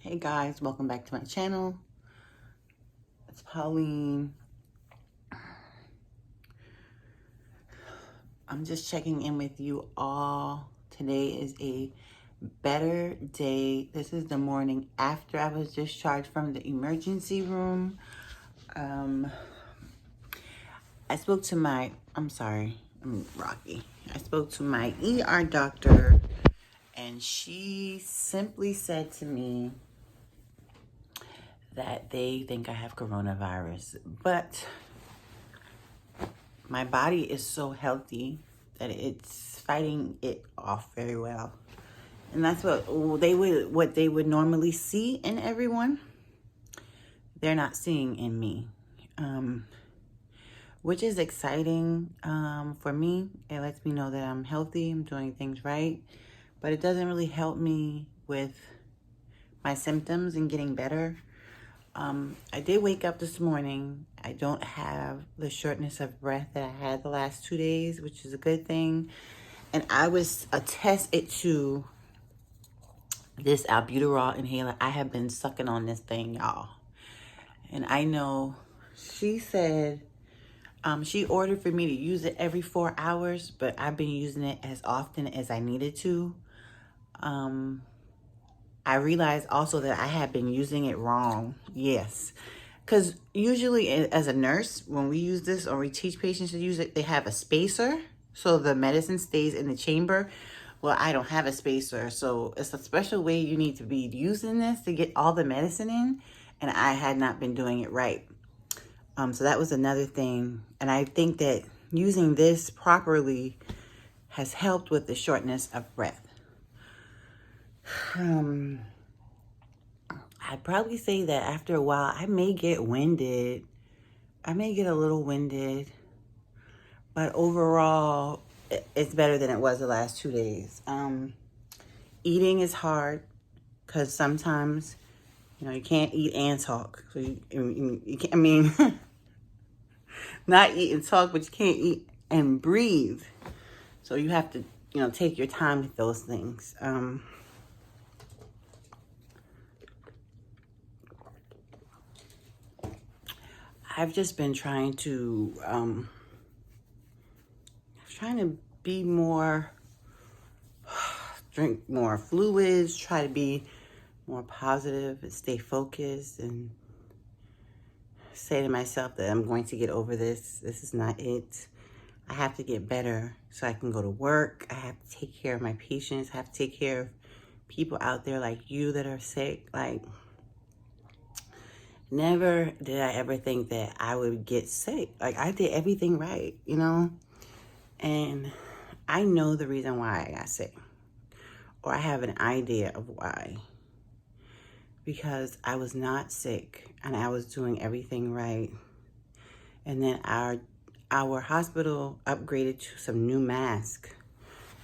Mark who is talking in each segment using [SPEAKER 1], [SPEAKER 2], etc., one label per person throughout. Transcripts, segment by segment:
[SPEAKER 1] Hey guys, welcome back to my channel. It's Pauline. I'm just checking in with you all. Today is a better day. This is the morning after I was discharged from the emergency room. I spoke to my, I'm Rocky. I spoke to my ER doctor and she simply said to me that they think I have coronavirus, but my body is so healthy that it's fighting it off very well. And that's what they would normally see in everyone. They're not seeing in me, which is exciting for me. It lets me know that I'm healthy, I'm doing things right, but it doesn't really help me with my symptoms and getting better. I did wake up this morning. I don't have the shortness of breath that I had the last 2 days, which is a good thing. And I was attested to this albuterol inhaler. I have been sucking on this thing, y'all. And I know she said she ordered for me to use it every 4 hours, but I've been using it as often as I needed to. I realized also that I had been using it wrong. Yes. Because usually as a nurse, when we use this or we teach patients to use it, they have a spacer. So the medicine stays in the chamber. Well, I don't have a spacer. So it's a special way you need to be using this to get all the medicine in. And I had not been doing it right. So that was another thing. And I think that using this properly has helped with the shortness of breath. I'd probably say that after a while, I may get winded. I may get a little winded. But overall, it's better than it was the last 2 days. Eating is hard because sometimes, you can't eat and talk. So you can't, not eat and talk, but you can't eat and breathe. So you have to, take your time with those things. I've just been trying to be more, drink more fluids, try to be more positive and stay focused and say to myself that I'm going to get over this. This is not it. I have to get better so I can go to work. I have to take care of my patients. I have to take care of people out there like you that are sick. Like, never did I ever think that I would get sick. Like, I did everything right, And I know the reason why I got sick. Or I have an idea of why. Because I was not sick and I was doing everything right. And then our hospital upgraded to some new mask.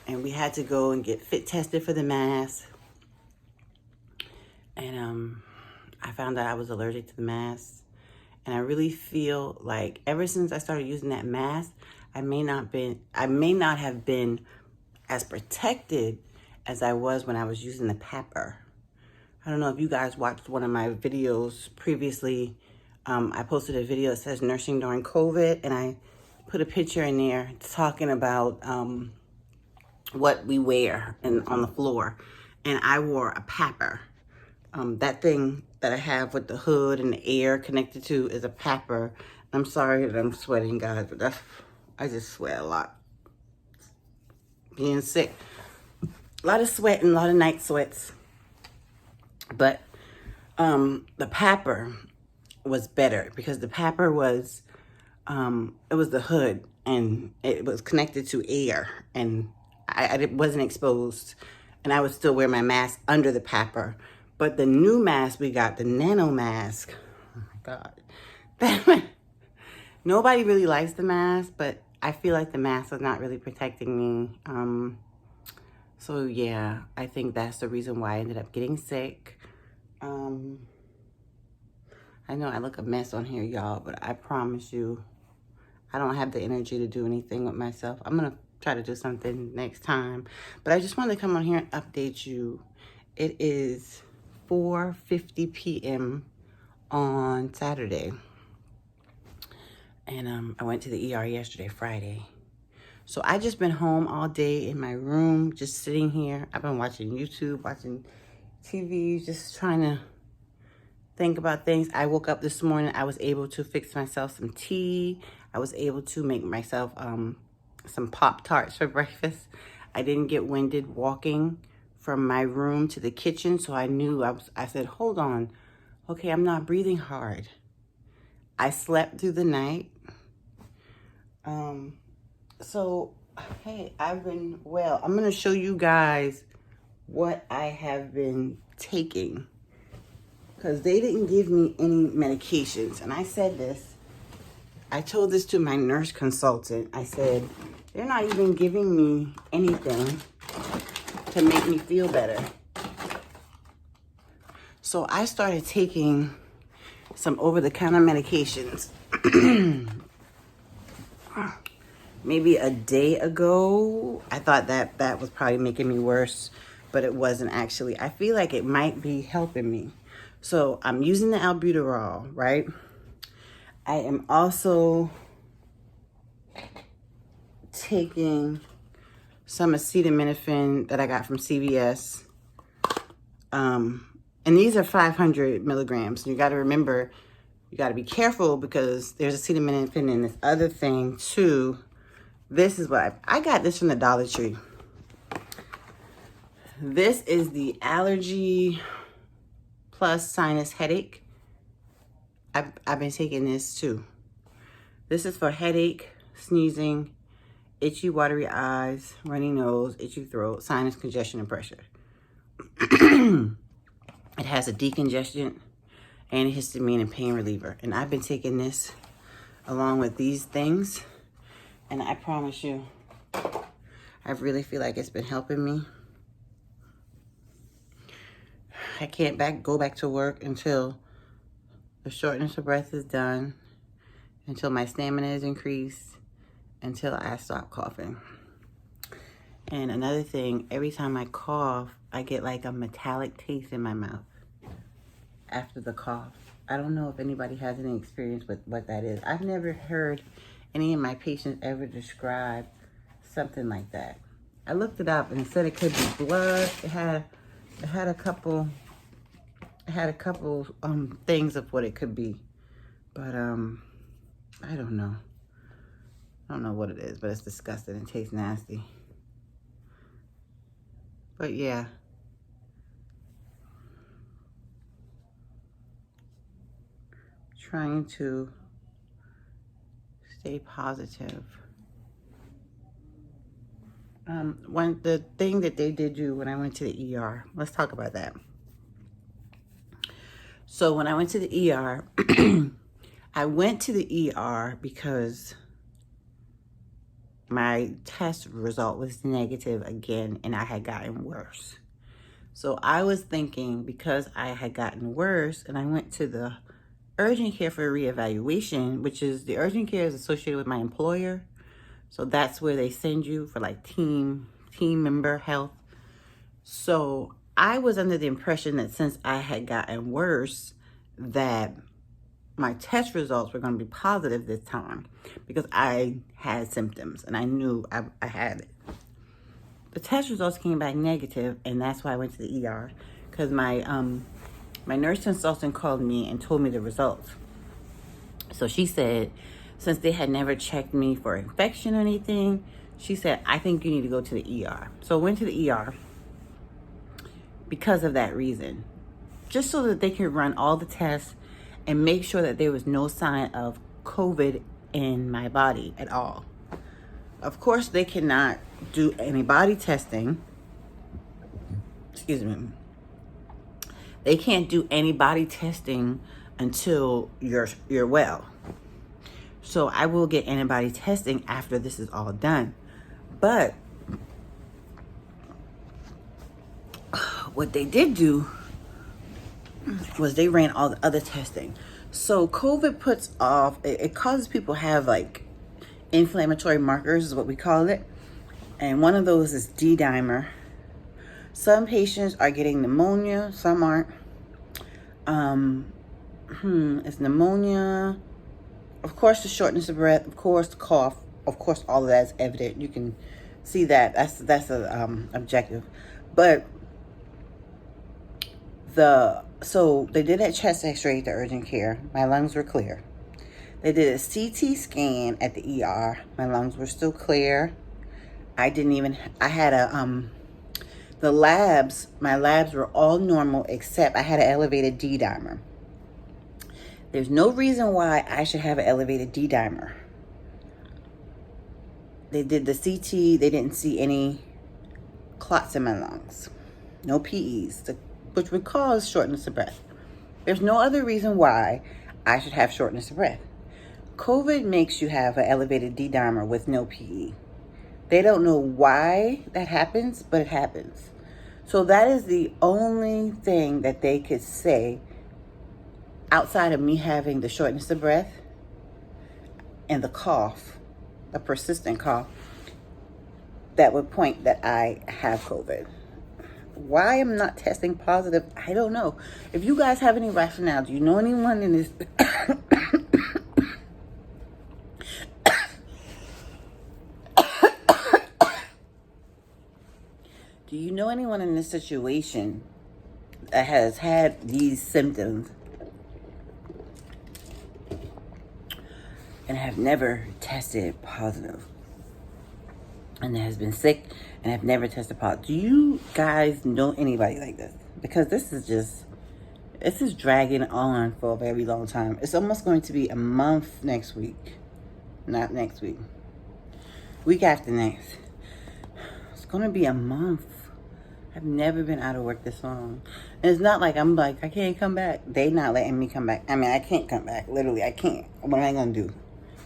[SPEAKER 1] And we had to go and get fit tested for the mask. And I found out I was allergic to the mask. And I really feel like ever since I started using that mask, I may not have been as protected as I was when I was using the PAPR. I don't know if you guys watched one of my videos previously. I posted a video that says nursing during COVID, and I put a picture in there talking about what we wear on the floor. And I wore a PAPR. That thing that I have with the hood and the air connected to is a PAPR. I'm sorry that I'm sweating, guys, but I just sweat a lot. Being sick. A lot of sweating, a lot of night sweats. But the PAPR was better because the PAPR was, it was the hood and it was connected to air and I wasn't exposed and I would still wear my mask under the PAPR. But the new mask we got, the nano mask, oh my God. Nobody really likes the mask, but I feel like the mask is not really protecting me. So yeah, I think that's the reason why I ended up getting sick. I know I look a mess on here, y'all, but I promise you, I don't have the energy to do anything with myself. I'm gonna try to do something next time. But I just wanted to come on here and update you. It is 4:50 p.m. on Saturday. And I went to the ER yesterday, Friday. So I just been home all day in my room, just sitting here. I've been watching YouTube, watching TV, just trying to think about things. I woke up this morning. I was able to fix myself some tea. I was able to make myself some Pop-Tarts for breakfast. I didn't get winded walking from my room to the kitchen, so I knew I said, hold on. Okay, I'm not breathing hard. I slept through the night. So, hey, I've been well. I'm going to show you guys what I have been taking, because they didn't give me any medications. And I said this, I told this to my nurse consultant. I said, they're not even giving me anything to make me feel better. So I started taking some over-the-counter medications. Maybe a day ago. I thought that was probably making me worse, but it wasn't actually. I feel like it might be helping me. So I'm using the albuterol, right? I am also taking some acetaminophen that I got from CVS. And these are 500 milligrams. And you got to remember, you got to be careful because there's acetaminophen in this other thing too. This is what I got this from the Dollar Tree. This is the Allergy Plus Sinus Headache. I've been taking this too. This is for headache, sneezing, itchy, watery eyes, runny nose, itchy throat, sinus congestion, and pressure. It has a decongestant, antihistamine, and pain reliever. And I've been taking this along with these things. And I promise you, I really feel like it's been helping me. I can't go back to work until the shortness of breath is done, until my stamina is increased, until I stop coughing. And another thing, every time I cough, I get like a metallic taste in my mouth after the cough. I don't know if anybody has any experience with what that is. I've never heard any of my patients ever describe something like that. I looked it up and it said it could be blood. It had a couple things of what it could be, but I don't know. I don't know what it is, but it's disgusting and tastes nasty. But yeah. Trying to stay positive. The thing that they did do when I went to the ER, let's talk about that. So when I went to the ER, I went to the ER because my test result was negative again and I had gotten worse. So I was thinking, because I had gotten worse, and I went to the urgent care for a reevaluation, which is, the urgent care is associated with my employer. So that's where they send you for like team member health. So I was under the impression that since I had gotten worse, that my test results were going to be positive this time because I had symptoms and I knew I had it. The test results came back negative, and that's why I went to the ER, because my nurse consultant called me and told me the results. So she said, since they had never checked me for infection or anything, she said, I think you need to go to the ER. So I went to the ER because of that reason, just so that they could run all the tests and make sure that there was no sign of COVID in my body at all. Of course, they cannot do any body testing. Excuse me. They can't do any body testing until you're well. So I will get antibody testing after this is all done. But what they did do was they ran all the other testing. So COVID puts off, it causes people to have like inflammatory markers is what we call it. And one of those is D-dimer. Some patients are getting pneumonia, some aren't. It's pneumonia. Of course, the shortness of breath. Of course, the cough. Of course, all of that is evident. You can see that. That's a objective. But so they did a chest X-ray at the urgent care. My lungs were clear. They did a CT scan at the ER. My lungs were still clear. I had the labs, my labs were all normal except I had an elevated D dimer. There's no reason why I should have an elevated D dimer. They did the CT, they didn't see any clots in my lungs. No PEs, which would cause shortness of breath. There's no other reason why I should have shortness of breath. COVID makes you have an elevated D dimer with no PE. They don't know why that happens, but it happens. So that is the only thing that they could say outside of me having the shortness of breath and the cough, a persistent cough, that would point that I have COVID. Why I'm not testing positive, I don't know. If you guys have any rationale, do you know anyone in this... Do you know anyone in this situation that has had these symptoms and have never tested positive and has been sick and have never tested positive? Do you guys know anybody like this? Because this is dragging on for a very long time. It's almost going to be a month next week. Not next week. Week after next. It's going to be a month. I've never been out of work this long. And it's not like I'm like, I can't come back. They not letting me come back. I mean, I can't come back. Literally, I can't. What am I going to do?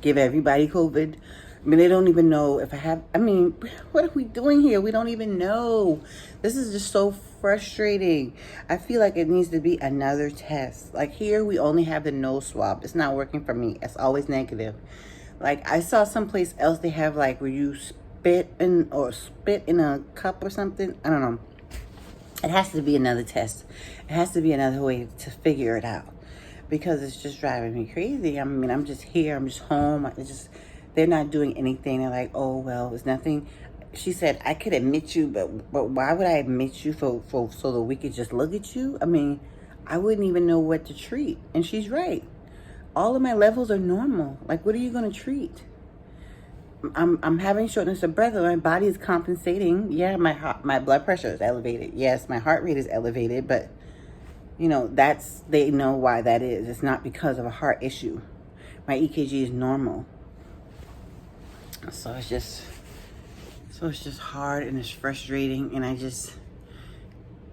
[SPEAKER 1] Give everybody COVID? I mean, they don't even know if I have... I mean, what are we doing here? We don't even know. This is just so frustrating. I feel like it needs to be another test. Like here, we only have the nose swab. It's not working for me. It's always negative. Like I saw someplace else they have like where you spit in a cup or something. I don't know. It has to be another test. It has to be another way to figure it out because it's just driving me crazy. I mean, I'm just here. I'm just home. They're not doing anything. They're like, oh, well, it's nothing. She said, I could admit you, but why would I admit you so that we could just look at you? I mean, I wouldn't even know what to treat. And she's right. All of my levels are normal. Like, what are you going to treat? I'm having shortness of breath and my body is compensating. Yeah, my blood pressure is elevated. Yes, my heart rate is elevated, but you know, they know why that is. It's not because of a heart issue. My EKG is normal. So it's just hard and it's frustrating, and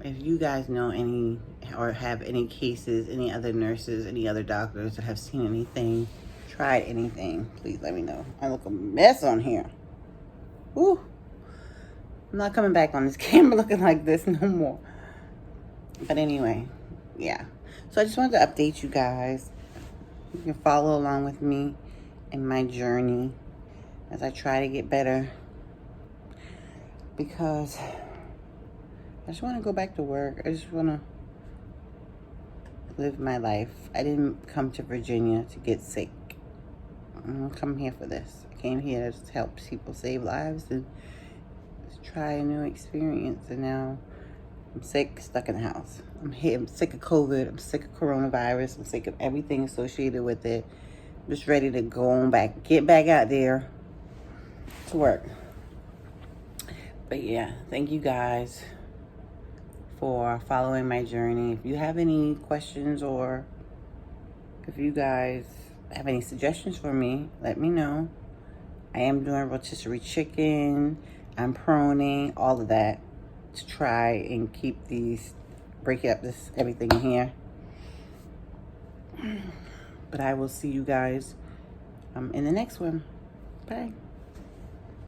[SPEAKER 1] if you guys know any or have any cases, any other nurses, any other doctors that have seen anything, tried anything, please let me know. I look a mess on here. Ooh. I'm not coming back on this camera looking like this no more. But anyway, yeah. So I just wanted to update you guys. You can follow along with me in my journey as I try to get better. Because I just want to go back to work. I just want to live my life. I didn't come to Virginia to get sick. I don't come here for this. I came here to help people save lives and just try a new experience. And now I'm sick, stuck in the house. I'm sick of COVID. I'm sick of coronavirus. I'm sick of everything associated with it. I'm just ready to get back out there to work. But yeah, thank you guys for following my journey. If you have any questions or if you guys have any suggestions for me, let me know. I am doing rotisserie chicken. I'm proning, all of that to try and break up everything in here. But I will see you guys in the next one. Bye.